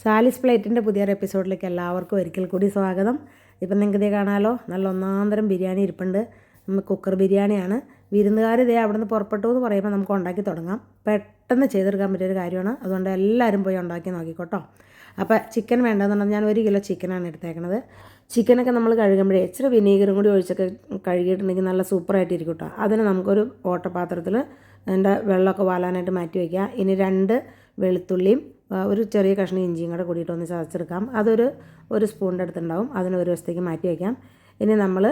സാലിസ് പ്ലേറ്റിൻ്റെ പുതിയൊരു എപ്പിസോഡിലേക്ക് എല്ലാവർക്കും ഒരിക്കൽ കൂടി സ്വാഗതം. ഇപ്പം നിങ്ങൾക്ക് ഇതേ കാണാമല്ലോ, നല്ല ഒന്നാന്തരം ബിരിയാണി ഇരിപ്പുണ്ട്. നമ്മൾ കുക്കർ ബിരിയാണിയാണ്. വിരുന്നുകാർ ഇതേ അവിടെ നിന്ന് പുറപ്പെട്ടു എന്ന് പറയുമ്പോൾ നമുക്ക് ഉണ്ടാക്കി തുടങ്ങാം. പെട്ടെന്ന് ചെയ്തെടുക്കാൻ പറ്റിയൊരു കാര്യമാണ്. അതുകൊണ്ട് എല്ലാവരും പോയി ഉണ്ടാക്കി നോക്കിക്കോട്ടോ. അപ്പോൾ ചിക്കൻ വേണ്ടതെന്നുണ്ടെങ്കിൽ ഞാൻ 1 കിലോ ചിക്കനാണ് എടുത്തേക്കണത്. ചിക്കനൊക്കെ നമ്മൾ കഴുകുമ്പോഴേ ഇച്ചിരി വിനീഗറും കൂടി ഒഴിച്ചൊക്കെ കഴുകിയിട്ടുണ്ടെങ്കിൽ നല്ല സൂപ്പറായിട്ടിരിക്കും കേട്ടോ. അതിന് നമുക്കൊരു ഓട്ടപാത്രത്തിൽ അതിൻ്റെ വെള്ളമൊക്കെ വാലാനായിട്ട് മാറ്റി വയ്ക്കുക. ഇനി 2 വെളുത്തുള്ളിയും ഒരു ചെറിയ കഷ്ണം ഇഞ്ചിയും കൂടെ കൂടിയിട്ടൊന്ന് ചതച്ചെടുക്കാം. ഒരു സ്പൂണിൻ്റെ അടുത്തുണ്ടാവും. അതിന് ഒരു വശത്തേക്ക് മാറ്റി വയ്ക്കാം. ഇനി നമ്മൾ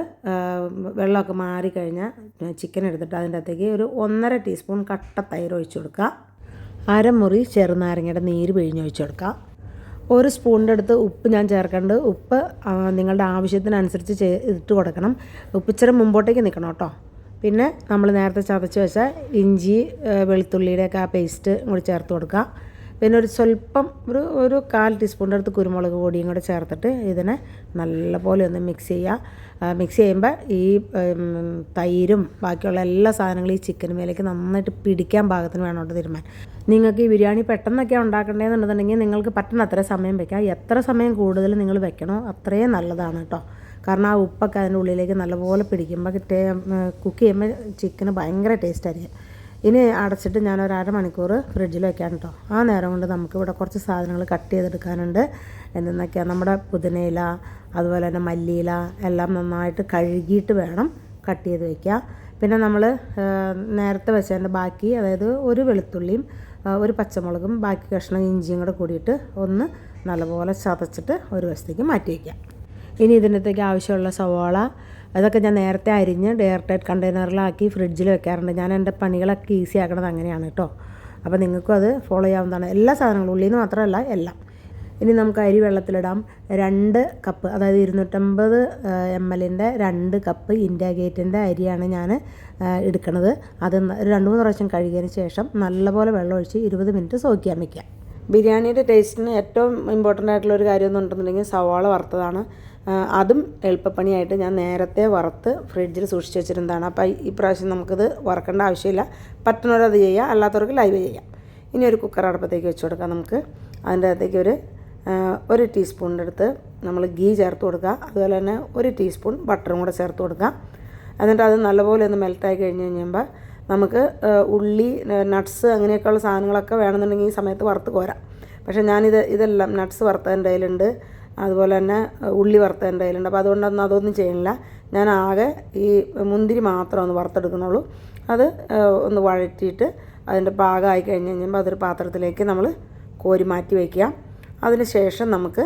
വെള്ളമൊക്കെ മാറിക്കഴിഞ്ഞാൽ ചിക്കൻ എടുത്തിട്ട് അതിൻ്റെ അകത്തേക്ക് ഒരു 1.5 ടീസ്പൂൺ കട്ട തൈര് ഒഴിച്ചു കൊടുക്കുക. അരമുറി ചെറുനാരങ്ങയുടെ നീര് പിഴിഞ്ഞൊഴിച്ച് കൊടുക്കുക. 1 സ്പൂണിൻ്റെ അടുത്ത് ഉപ്പ് ഞാൻ ചേർക്കേണ്ടത്. ഉപ്പ് നിങ്ങളുടെ ആവശ്യത്തിനനുസരിച്ച് ഇട്ട് കൊടുക്കണം. ഉപ്പ് ഇച്ചിരി മുമ്പോട്ടേക്ക് നിൽക്കണം കേട്ടോ. പിന്നെ നമ്മൾ നേരത്തെ ചതച്ച് വെച്ച ഇഞ്ചി വെളുത്തുള്ളിയുടെയൊക്കെ ആ പേസ്റ്റ് കൂടി ചേർത്ത് കൊടുക്കുക. പിന്നെ സ്വല്പം ഒരു 1/4 ടീസ്പൂണിൻ്റെ അടുത്ത് കുരുമുളക് പൊടിയും കൂടെ ചേർത്തിട്ട് ഇതിനെ നല്ലപോലെ ഒന്ന് മിക്സ് ചെയ്യുക. മിക്സ് ചെയ്യുമ്പോൾ ഈ തൈരും ബാക്കിയുള്ള എല്ലാ സാധനങ്ങളും ഈ ചിക്കൻ മേലേക്ക് നന്നായിട്ട് പിടിക്കാൻ പാകത്തിന് വേണോട്ട് തീരുമാനം. നിങ്ങൾക്ക് ഈ ബിരിയാണി പെട്ടെന്നൊക്കെ ഉണ്ടാക്കേണ്ടതെന്നുണ്ടെന്നുണ്ടെങ്കിൽ നിങ്ങൾക്ക് പറ്റുന്ന അത്ര സമയം വയ്ക്കാം. എത്ര സമയം കൂടുതൽ നിങ്ങൾ വെക്കണോ അത്രയും നല്ലതാണ് കേട്ടോ. കാരണം ആ ഉപ്പൊക്കെ അതിൻ്റെ ഉള്ളിലേക്ക് നല്ലപോലെ പിടിക്കുമ്പോൾ കുക്ക് ചെയ്യുമ്പോൾ ചിക്കന് ഭയങ്കര ടേസ്റ്റായിരിക്കും. ഇനി അടച്ചിട്ട് ഞാൻ ഒരു 1/2 മണിക്കൂർ ഫ്രിഡ്ജിൽ വെക്കാം കേട്ടോ. ആ നേരം കൊണ്ട് നമുക്കിവിടെ കുറച്ച് സാധനങ്ങൾ കട്ട് ചെയ്തെടുക്കാനുണ്ട്. എന്തെന്നൊക്കെയാണ് നമ്മുടെ പുതിനയില, അതുപോലെ തന്നെ മല്ലിയില എല്ലാം നന്നായിട്ട് കഴുകിയിട്ട് വേണം കട്ട് ചെയ്ത് വയ്ക്കുക. പിന്നെ നമ്മൾ നേരത്തെ വെച്ചതിൻ്റെ ബാക്കി, അതായത് ഒരു വെളുത്തുള്ളിയും ഒരു പച്ചമുളകും ബാക്കി കഷ്ണം ഇഞ്ചിയും കൂടെ കൂടിയിട്ട് ഒന്ന് നല്ലപോലെ ചതച്ചിട്ട് ഒരു വശത്തേക്ക് മാറ്റി വയ്ക്കുക. ഇനി ഇതിനകത്തേക്ക് ആവശ്യമുള്ള സവാള അതൊക്കെ ഞാൻ നേരത്തെ അരിഞ്ഞ് എയർ ടൈറ്റ് കണ്ടെയ്നറിലാക്കി ഫ്രിഡ്ജിൽ വെക്കാറുണ്ട്. ഞാൻ എൻ്റെ പണികളൊക്കെ ഈസി ആക്കണത് അങ്ങനെയാണ് കേട്ടോ. അപ്പോൾ നിങ്ങൾക്കും അത് ഫോളോ ചെയ്യാവുന്നതാണ്. എല്ലാ സാധനങ്ങളും ഉള്ളിൽ നിന്ന് മാത്രമല്ല എല്ലാം. ഇനി നമുക്ക് അരി വെള്ളത്തിലിടാം. 2 കപ്പ്, അതായത് 250 ml 2 കപ്പ് ഇന്ത്യ ഗേറ്റിൻ്റെ അരിയാണ് ഞാൻ എടുക്കുന്നത്. അത് 2-3 പ്രാവശ്യം കഴുകിയതിന് ശേഷം നല്ലപോലെ വെള്ളം ഒഴിച്ച് 20 മിനിറ്റ് സോക്ക് ചെയ്യാൻ വയ്ക്കുക. ബിരിയാണിയുടെ ടേസ്റ്റിന് ഏറ്റവും ഇമ്പോർട്ടൻ്റ് ആയിട്ടുള്ളൊരു കാര്യം എന്ന് പറഞ്ഞിട്ടുണ്ടെങ്കിൽ സവാള വറുത്തതാണ്. അതും എളുപ്പപ്പണിയായിട്ട് ഞാൻ നേരത്തെ വറുത്ത് ഫ്രിഡ്ജിൽ സൂക്ഷിച്ച് വെച്ചിരുന്നതാണ്. അപ്പോൾ ഈ പ്രാവശ്യം നമുക്കിത് വറക്കേണ്ട ആവശ്യമില്ല. പറ്റുന്നവരത് ചെയ്യുക, അല്ലാത്തവർക്ക് ലൈവ് ചെയ്യാം. ഇനി ഒരു കുക്കർ അടുപ്പത്തേക്ക് വെച്ച് കൊടുക്കാം. നമുക്ക് അതിൻ്റെ അകത്തേക്ക് ഒരു ടീസ്പൂണിൻ്റെ അടുത്ത് നമ്മൾ ഗീ ചേർത്ത് കൊടുക്കുക. അതുപോലെ തന്നെ 1 ടീസ്പൂൺ ബട്ടറും കൂടെ ചേർത്ത് കൊടുക്കുക. എന്നിട്ട് അത് നല്ലപോലെ ഒന്ന് മെൽറ്റായി കഴിഞ്ഞ് കഴിയുമ്പോൾ നമുക്ക് ഉള്ളി, നട്ട്സ് അങ്ങനെയൊക്കെയുള്ള സാധനങ്ങളൊക്കെ വേണമെന്നുണ്ടെങ്കിൽ ഈ സമയത്ത് വറുത്ത് കോരാം. പക്ഷേ ഇതെല്ലാം നട്ട്സ് വറുത്തതിൻ്റെ കയ്യിലുണ്ട്, അതുപോലെ തന്നെ ഉള്ളി വറുത്തതിൻ്റെ കയ്യിലുണ്ട്. അപ്പോൾ അതുകൊണ്ടൊന്നും അതൊന്നും ചെയ്യണില്ല. ഞാൻ ആകെ ഈ മുന്തിരി മാത്രം ഒന്ന് വറുത്തെടുക്കുന്നുള്ളൂ. അത് ഒന്ന് വഴറ്റിയിട്ട് അതിൻ്റെ പാകമായി കഴിഞ്ഞ് കഴിയുമ്പോൾ അതൊരു പാത്രത്തിലേക്ക് നമ്മൾ കോരി മാറ്റി വയ്ക്കുക. അതിന് ശേഷം നമുക്ക്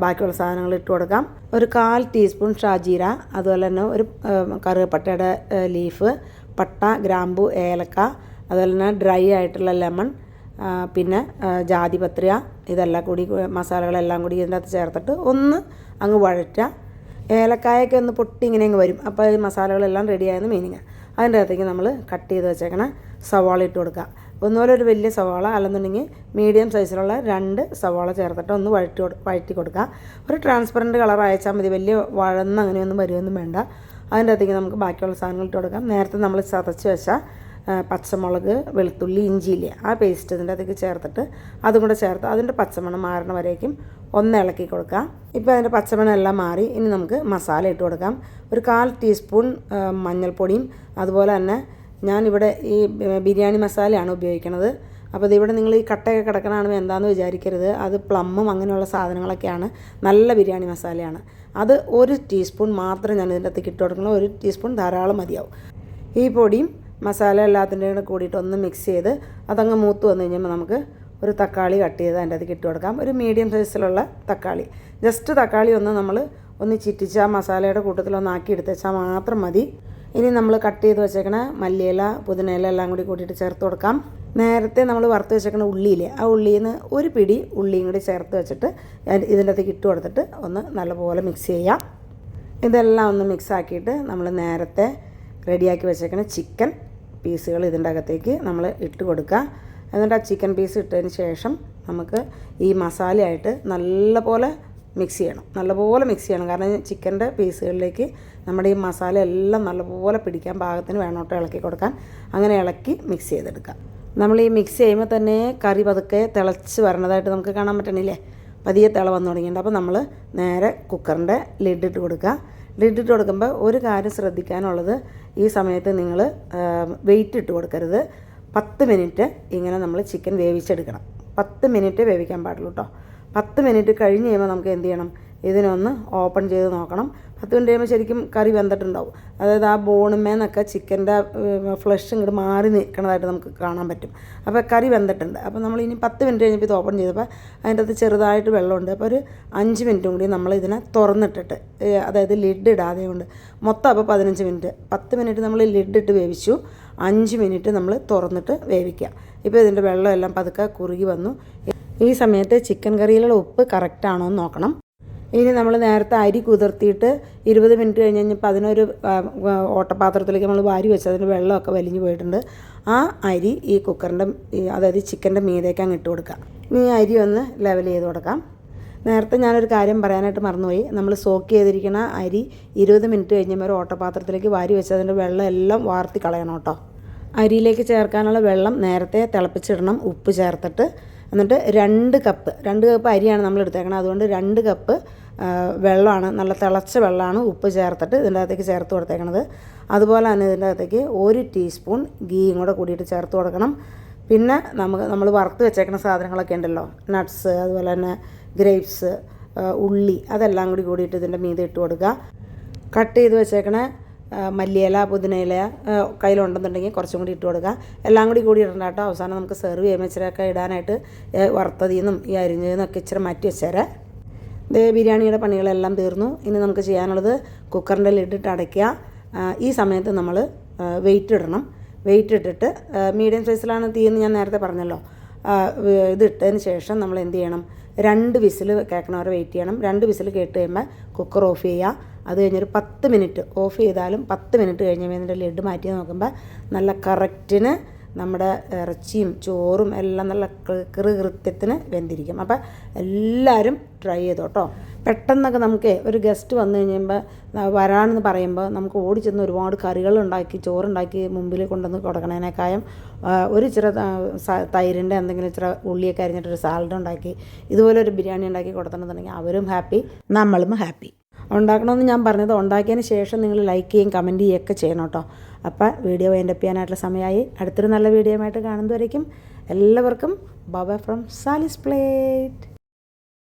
ബാക്കിയുള്ള സാധനങ്ങൾ ഇട്ട് കൊടുക്കാം. ഒരു 1/4 ടീസ്പൂൺ ഷാജീര, അതുപോലെ തന്നെ ഒരു കറുവപ്പട്ടയുടെ ലീഫ്, പട്ട, ഗ്രാമ്പു, ഏലക്ക, അതുപോലെ തന്നെ ഡ്രൈ ആയിട്ടുള്ള ലെമൺ, പിന്നെ ജാതിപത്രിക, ഇതെല്ലാം കൂടി മസാലകളെല്ലാം കൂടി ഇതിൻ്റെ അകത്ത് ചേർത്തിട്ട് ഒന്ന് അങ്ങ് വഴറ്റുക. ഏലക്കായൊക്കെ ഒന്ന് പൊട്ടി ഇങ്ങനെ അങ്ങ് വരും. അപ്പോൾ ഈ മസാലകളെല്ലാം റെഡിയായെന്ന് മീനിങ്. അതിൻ്റെ അകത്തേക്ക് നമ്മൾ കട്ട് ചെയ്ത് വെച്ചേക്കണ സവാള ഇട്ട് കൊടുക്കുക. ഒന്നുപോലെ ഒരു വലിയ സവാള, അല്ലെന്നുണ്ടെങ്കിൽ മീഡിയം സൈസിലുള്ള 2 സവാള ചേർത്തിട്ട് ഒന്ന് വഴറ്റി കൊടുക്കുക. ഒരു ട്രാൻസ്പെറൻറ്റ് കളർ അയച്ചാൽ മതി. വലിയ വഴന്ന് അങ്ങനെയൊന്നും വരുമൊന്നും വേണ്ട. അതിൻ്റെ അകത്തേക്ക് നമുക്ക് ബാക്കിയുള്ള സാധനങ്ങൾ ഇട്ട് കൊടുക്കാം. നേരത്തെ നമ്മൾ ചതച്ച് വെച്ച പച്ചമുളക്, വെളുത്തുള്ളി, ഇഞ്ചിയില്ലേ ആ പേസ്റ്റ് ഇതിൻ്റെ അകത്തേക്ക് ചേർത്തിട്ട് അതും കൂടെ ചേർത്ത് അതിൻ്റെ പച്ചമണം മാറണ വരേക്കും ഒന്ന് ഇളക്കി കൊടുക്കാം. ഇപ്പോൾ അതിൻ്റെ പച്ചമണം എല്ലാം മാറി. ഇനി നമുക്ക് മസാല ഇട്ട് കൊടുക്കാം. ഒരു 1/4 ടീസ്പൂൺ മഞ്ഞൾപ്പൊടിയും, അതുപോലെ തന്നെ ഞാനിവിടെ ഈ ബിരിയാണി മസാലയാണ് ഉപയോഗിക്കുന്നത്. അപ്പോൾ ഇതിവിടെ നിങ്ങൾ ഈ കട്ടയൊക്കെ കിടക്കണമെന്ന് എന്താണെന്ന് വിചാരിക്കരുത്. അത് പ്ലമ്മും അങ്ങനെയുള്ള സാധനങ്ങളൊക്കെയാണ്. നല്ല ബിരിയാണി മസാലയാണ്. അത് 1 ടീസ്പൂൺ മാത്രം ഞാൻ ഇതിൻ്റെ അകത്തേക്ക് ഇട്ട് കൊടുക്കണം. 1 ടീസ്പൂൺ ധാരാളം മതിയാവും. ഈ പൊടിയും മസാല എല്ലാത്തിൻ്റെ കൂടെ കൂടിയിട്ട് ഒന്ന് മിക്സ് ചെയ്ത് അതങ്ങ് മൂത്ത് വന്നു കഴിഞ്ഞപ്പോൾ നമുക്ക് ഒരു തക്കാളി കട്ട് ചെയ്ത് അതിൻ്റെ അകത്തേക്ക് ഇട്ട് കൊടുക്കാം. ഒരു മീഡിയം സൈസിലുള്ള തക്കാളി. ജസ്റ്റ് തക്കാളി ഒന്ന് ചിറ്റിച്ച് ആ മസാലയുടെ കൂട്ടത്തിലൊന്നാക്കി എടുത്ത് വെച്ചാൽ മാത്രം മതി. ഇനി നമ്മൾ കട്ട് ചെയ്ത് വെച്ചേക്കണ മല്ലിയില, പുതിനയില എല്ലാം കൂടി കൂട്ടിയിട്ട് ചേർത്ത് കൊടുക്കാം. നേരത്തെ നമ്മൾ വറുത്ത് വെച്ചേക്കണ ഉള്ളിയില്ലേ ആ ഉള്ളിയിൽ നിന്ന് ഒരു പിടി ഉള്ളിയും കൂടി ചേർത്ത് വെച്ചിട്ട് ഇതിൻ്റെ അകത്തേക്ക് ഇട്ട് കൊടുത്തിട്ട് ഒന്ന് നല്ലപോലെ മിക്സ് ചെയ്യാം. ഇതെല്ലാം ഒന്ന് മിക്സ് ആക്കിയിട്ട് നമ്മൾ നേരത്തെ റെഡിയാക്കി വെച്ചേക്കണ ചിക്കൻ പീസുകൾ ഇതിൻ്റെ അകത്തേക്ക് നമ്മൾ ഇട്ട് കൊടുക്കുക. എന്നിട്ട് ആ ചിക്കൻ പീസ് ഇട്ടതിന് ശേഷം നമുക്ക് ഈ മസാലയായിട്ട് നല്ലപോലെ മിക്സ് ചെയ്യണം. കാരണം ചിക്കൻ്റെ പീസുകളിലേക്ക് നമ്മുടെ ഈ മസാല എല്ലാം നല്ലപോലെ പിടിക്കാൻ പാകത്തിന് വേണോട്ടോ ഇളക്കി കൊടുക്കാൻ. അങ്ങനെ ഇളക്കി മിക്സ് ചെയ്തെടുക്കാം. നമ്മൾ ഈ മിക്സ് ചെയ്യുമ്പോൾ തന്നെ കറി പതുക്കെ തിളച്ച് വരണതായിട്ട് നമുക്ക് കാണാൻ പറ്റണില്ലേ. പതിയെ തിള വന്നു തുടങ്ങിയിട്ടുണ്ട്. അപ്പോൾ നമ്മൾ നേരെ കുക്കറിൻ്റെ ലിഡിട്ട് കൊടുക്കുക. ലിഡിട്ട് കൊടുക്കുമ്പോൾ ഒരു കാര്യം ശ്രദ്ധിക്കാനുള്ളത്, ഈ സമയത്ത് നിങ്ങൾ വെയിറ്റ് ഇട്ട് കൊടുക്കരുത്. 10 മിനിറ്റ് ഇങ്ങനെ നമ്മൾ ചിക്കൻ വേവിച്ചെടുക്കണം. 10 മിനിറ്റ് വേവിക്കാൻ പാടുള്ളൂ കേട്ടോ. 10 മിനിറ്റ് കഴിഞ്ഞ് കഴിയുമ്പോൾ നമുക്ക് എന്ത് ചെയ്യണം, ഇതിനൊന്ന് ഓപ്പൺ ചെയ്ത് നോക്കണം. 10 മിനിറ്റ് കഴിയുമ്പോൾ ശരിക്കും കറി വെന്തിട്ടുണ്ടാവും. അതായത് ആ ബോണുമേന്നൊക്കെ ചിക്കൻ്റെ ഫ്ലഷ് ഇങ്ങോട്ട് മാറി നിൽക്കണതായിട്ട് നമുക്ക് കാണാൻ പറ്റും. അപ്പോൾ കറി വെന്തിട്ടുണ്ട്. അപ്പോൾ നമ്മൾ ഇനി 10 മിനിറ്റ് കഴിഞ്ഞപ്പോൾ ഇത് ഓപ്പൺ ചെയ്തപ്പോൾ അതിൻ്റെ അകത്ത് ചെറുതായിട്ട് വെള്ളമുണ്ട്. അപ്പോൾ ഒരു 5 മിനിറ്റും കൂടി നമ്മൾ ഇതിനെ തുറന്നിട്ടിട്ട്, അതായത് ലിഡ് ഇടാതെ കൊണ്ട് മൊത്തം അപ്പോൾ 15 മിനിറ്റ്. 10 മിനിറ്റ് നമ്മൾ ലിഡിട്ട് വേവിച്ചു, 5 മിനിറ്റ് നമ്മൾ തുറന്നിട്ട് വേവിക്കുക. ഇപ്പോൾ ഇതിൻ്റെ വെള്ളമെല്ലാം പതുക്കെ കുറുകി വന്നു. ഈ സമയത്ത് ചിക്കൻ കറിയിലുള്ള ഉപ്പ് കറക്റ്റാണോ എന്ന് നോക്കണം. ഇനി നമ്മൾ നേരത്തെ അരി കുതിർത്തിയിട്ട് 20 മിനിറ്റ് കഴിഞ്ഞ് കഴിഞ്ഞപ്പോൾ അതിനൊരു ഓട്ടപാത്രത്തിലേക്ക് നമ്മൾ വാരി വെച്ച് അതിൻ്റെ വെള്ളമൊക്കെ വലിഞ്ഞു പോയിട്ടുണ്ട്. ആ അരി ഈ കുക്കറിൻ്റെ അതായത് ചിക്കൻ്റെ മീതേക്ക് അങ്ങ് ഇട്ട് കൊടുക്കാം. ഇനി ഈ അരി ഒന്ന് ലെവൽ ചെയ്ത് കൊടുക്കാം. നേരത്തെ ഞാനൊരു കാര്യം പറയാനായിട്ട് മറന്നുപോയി. നമ്മൾ സോക്ക് ചെയ്തിരിക്കുന്ന അരി 20 മിനിറ്റ് കഴിഞ്ഞപ്പോൾ ഒരു ഓട്ടപാത്രത്തിലേക്ക് വാരി വെച്ച് അതിൻ്റെ വെള്ളം എല്ലാം വാർത്തി കളയണം കേട്ടോ. അരിയിലേക്ക് ചേർക്കാനുള്ള വെള്ളം നേരത്തെ തിളപ്പിച്ചിടണം, ഉപ്പ് ചേർത്തിട്ട്. എന്നിട്ട് 2 കപ്പ് അരിയാണ് നമ്മൾ എടുത്തേക്കണം. അതുകൊണ്ട് 2 കപ്പ് വെള്ളമാണ്, നല്ല തിളച്ച വെള്ളമാണ് ഉപ്പ് ചേർത്തിട്ട് ഇതിൻ്റെ അകത്തേക്ക് ചേർത്ത് കൊടുത്തേക്കണത്. അതുപോലെ തന്നെ ഇതിൻ്റെ അകത്തേക്ക് 1 ടീസ്പൂൺ ഗീയും കൂടെ കൂടിയിട്ട് ചേർത്ത് കൊടുക്കണം. പിന്നെ നമ്മൾ വറുത്ത് വെച്ചേക്കുന്ന സാധനങ്ങളൊക്കെ ഉണ്ടല്ലോ, നട്ട്സ്, അതുപോലെ തന്നെ ഗ്രേപ്സ്, ഉള്ളി, അതെല്ലാം കൂടിയിട്ട് ഇതിൻ്റെ മീതെ ഇട്ട് കൊടുക്കുക. കട്ട് ചെയ്ത് വെച്ചേക്കണ മല്ലിയില, പുതിനയില കയ്യിലുണ്ടെന്നുണ്ടെങ്കിൽ കുറച്ചും കൂടി ഇട്ട് കൊടുക്കുക. എല്ലാം കൂടി ഇടണ്ട കേട്ടോ. അവസാനം നമുക്ക് സെർവ് ചെയ്യുമ്പോൾ ഇച്ചിരിയൊക്കെ ഇടാനായിട്ട് വറുത്തതിൽ നിന്നും ഈ അരിഞ്ഞതിൽ നിന്നൊക്കെ ഇച്ചിരി മാറ്റി വെച്ചേരെ. ബിരിയാണിയുടെ പണികളെല്ലാം തീർന്നു. ഇനി നമുക്ക് ചെയ്യാനുള്ളത് കുക്കറിൻ്റെ ലിഡിട്ട് അടയ്ക്കുക. ഈ സമയത്ത് നമ്മൾ വെയിറ്റ് ഇടണം. വെയിറ്റ് ഇട്ടിട്ട് മീഡിയം സൈസിലാണ് തീയെന്ന് ഞാൻ നേരത്തെ പറഞ്ഞല്ലോ. ഇതിട്ടതിന് ശേഷം നമ്മൾ എന്ത് ചെയ്യണം, 2 വിസിൽ കേൾക്കണവരെ വെയിറ്റ് ചെയ്യണം. 2 വിസിൽ കേട്ട് കഴിയുമ്പോൾ കുക്കർ ഓഫ് ചെയ്യുക. അത് കഴിഞ്ഞൊരു 10 മിനിറ്റ് ഓഫ് ചെയ്താലും 10 മിനിറ്റ് കഴിഞ്ഞ് ഇതിൻ്റെ ലിഡ് മാറ്റി നോക്കുമ്പോൾ നല്ല കറക്റ്റിന് നമ്മുടെ ഇറച്ചിയും ചോറും എല്ലാം നല്ല കൃത്യത്തിന് വെന്തിരിക്കും. അപ്പോൾ എല്ലാവരും ട്രൈ ചെയ്തോ കേട്ടോ. പെട്ടെന്നൊക്കെ നമുക്ക് ഒരു ഗസ്റ്റ് വന്നു കഴിയുമ്പോൾ വരാനെന്ന് പറയുമ്പോൾ നമുക്ക് ഓടിച്ചെന്ന് ഒരുപാട് കറികളുണ്ടാക്കി ചോറുണ്ടാക്കി മുമ്പിൽ കൊണ്ടുവന്ന് കൊടുക്കണേനേക്കാളും ഒരു ഇച്ചിരി തൈരിൻ്റെ എന്തെങ്കിലും ഇച്ചിരി ഉള്ളിയൊക്കെ അരിഞ്ഞിട്ടൊരു സാലഡ് ഉണ്ടാക്കി ഇതുപോലെ ഒരു ബിരിയാണി ഉണ്ടാക്കി കൊടുത്തിട്ടുണ്ടെന്നുണ്ടെങ്കിൽ അവരും ഹാപ്പി, നമ്മളും ഹാപ്പി. ഉണ്ടാക്കണമെന്ന് ഞാൻ പറഞ്ഞത്, ഉണ്ടാക്കിയതിന് ശേഷം നിങ്ങൾ ലൈക്ക് ചെയ്യുകയും കമൻറ്റ് ചെയ്യുകയൊക്കെ ചെയ്യണം കേട്ടോ. അപ്പോൾ വീഡിയോ വൈൻഡപ്പ് ചെയ്യാനായിട്ടുള്ള സമയമായി. അടുത്തൊരു നല്ല വീഡിയോ ആയിട്ട് കാണുന്നതുവരേക്കും എല്ലാവർക്കും ബൈ ഫ്രം സാലിസ് പ്ലേറ്റ്.